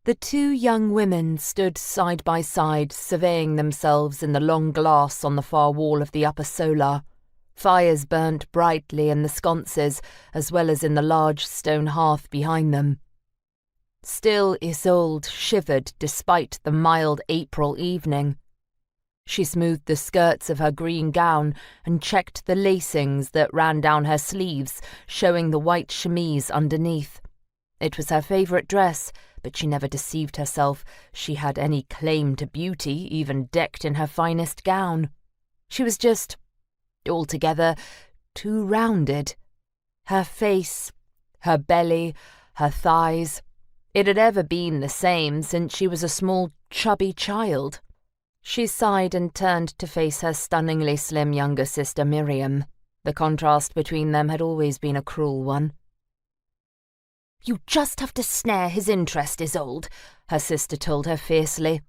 The two young women stood side by side, surveying themselves in the long glass on the far wall of the upper solar. Fires burnt brightly in the sconces, as well as in the large stone hearth behind them. Still Isolde shivered despite the mild April evening. She smoothed the skirts of her green gown and checked the lacings that ran down her sleeves, showing the white chemise underneath. It was her favourite dress, but she never deceived herself. She had any claim to beauty, even decked in her finest gown. She was just, altogether, too rounded. Her face, her belly, her thighs. It had ever been the same since she was a small, chubby child. She sighed and turned to face her stunningly slim younger sister Miriam. The contrast between them had always been a cruel one. "You just have to snare his interest, Isolde," her sister told her fiercely.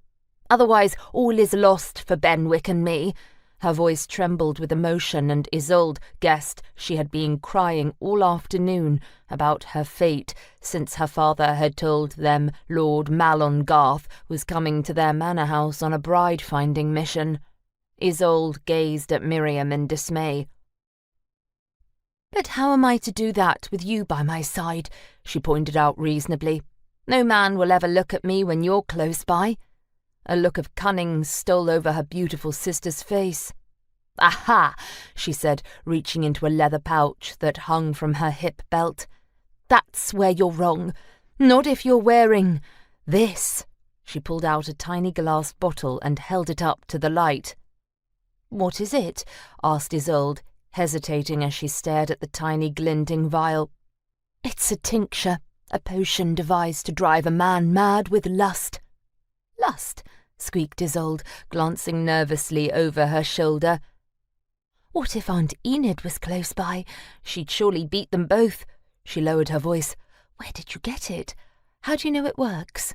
"Otherwise all is lost for Benwick and me." Her voice trembled with emotion, and Isolde guessed she had been crying all afternoon about her fate since her father had told them Lord Mallon-Garth was coming to their manor house on a bride-finding mission. Isolde gazed at Miriam in dismay. "But how am I to do that with you by my side?" she pointed out reasonably. "No man will ever look at me when you're close by." A look of cunning stole over her beautiful sister's face. "Aha!" she said, reaching into a leather pouch that hung from her hip belt. "That's where you're wrong. Not if you're wearing this." She pulled out a tiny glass bottle and held it up to the light. "What is it?" asked Isolde, hesitating as she stared at the tiny glinting vial. "It's a tincture, a potion devised to drive a man mad with lust." "Lust?" squeaked Isolde, glancing nervously over her shoulder. "What if Aunt Enid was close by? She'd surely beat them both." She lowered her voice. "Where did you get it? How do you know it works?"